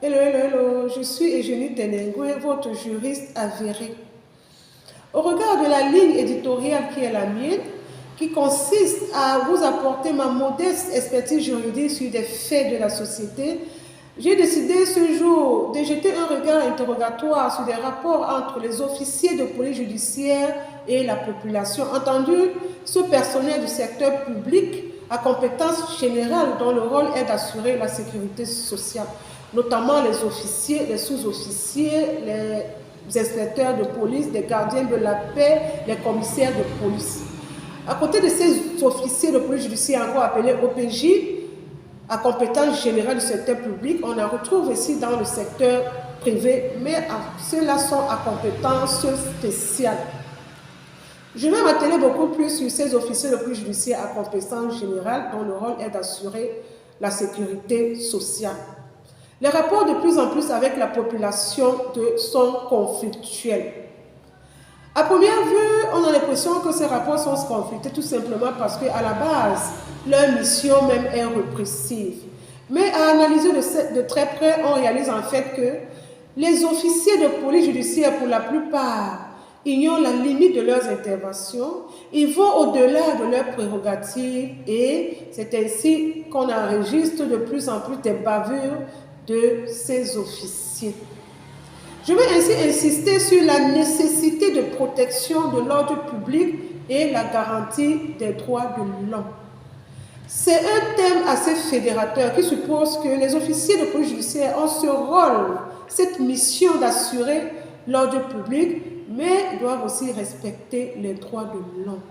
Hello, hello, hello, je suis Eugénie Tenengwe, votre juriste avéré. Au regard de la ligne éditoriale qui est la mienne, qui consiste à vous apporter ma modeste expertise juridique sur des faits de la société, j'ai décidé ce jour de jeter un regard interrogatoire sur des rapports entre les officiers de police judiciaire et la population, entendu ce personnel du secteur public à compétence générale dont le rôle est d'assurer la sécurité sociale, notamment les officiers, les sous-officiers, les inspecteurs de police, les gardiens de la paix, les commissaires de police. À côté de ces officiers de police judiciaire encore appelés OPJ, à compétence générale du secteur public, on en retrouve ici dans le secteur privé, mais ceux-là sont à compétence spéciale. Je vais m'atteler beaucoup plus sur ces officiers de police judiciaire à compétence générale dont le rôle est d'assurer la sécurité sociale. Les rapports de plus en plus avec la population sont conflictuels. À première vue, on a l'impression que ces rapports sont conflictés tout simplement parce qu'à la base, leur mission même est répressive. Mais à analyser de très près, on réalise en fait que les officiers de police judiciaire, pour la plupart, ignorent la limite de leurs interventions, ils vont au-delà de leurs prérogatives et c'est ainsi qu'on enregistre de plus en plus des bavures de ces officiers. Je vais ainsi insister sur la nécessité de protection de l'ordre public et la garantie des droits de l'homme. C'est un thème assez fédérateur qui suppose que les officiers de police judiciaire ont ce rôle, cette mission d'assurer l'ordre public, mais doivent aussi respecter les droits de l'homme.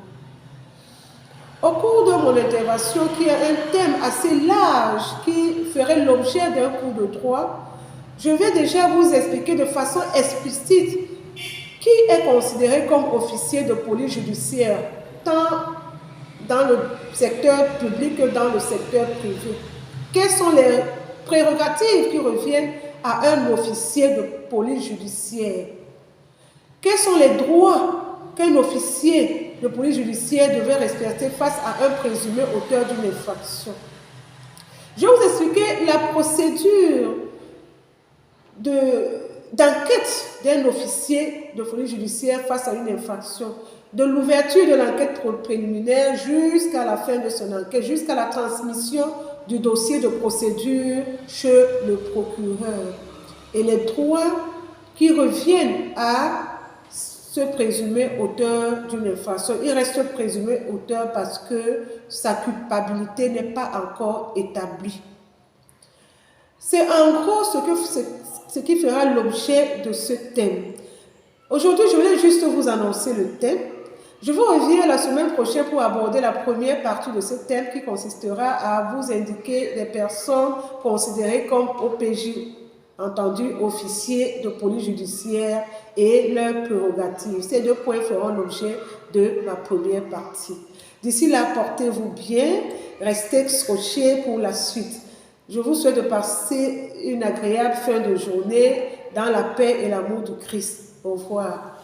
Au cours de mon intervention, qui est un thème assez large, qui ferait l'objet d'un cours de droit, je vais déjà vous expliquer de façon explicite qui est considéré comme officier de police judiciaire, tant dans le secteur public que dans le secteur privé. Quelles sont les prérogatives qui reviennent à un officier de police judiciaire? Quels sont les droits qu'un officier de police judiciaire devait respecter face à un présumé auteur d'une infraction? Je vais vous expliquer la procédure d'enquête d'un officier de police judiciaire face à une infraction, de l'ouverture de l'enquête préliminaire jusqu'à la fin de son enquête, jusqu'à la transmission du dossier de procédure chez le procureur. Et les droits qui reviennent à ce présumé auteur d'une infraction. Il reste présumé auteur parce que sa culpabilité n'est pas encore établie. C'est en gros ce qui fera l'objet de ce thème. Aujourd'hui, je voulais juste vous annoncer le thème. Je vous reviens la semaine prochaine pour aborder la première partie de ce thème qui consistera à vous indiquer les personnes considérées comme OPJ, entendu officiers de police judiciaire et leurs prérogatives. Ces deux points feront l'objet de ma première partie. D'ici là, portez-vous bien, restez scotchés pour la suite. Je vous souhaite de passer une agréable fin de journée dans la paix et l'amour du Christ. Au revoir.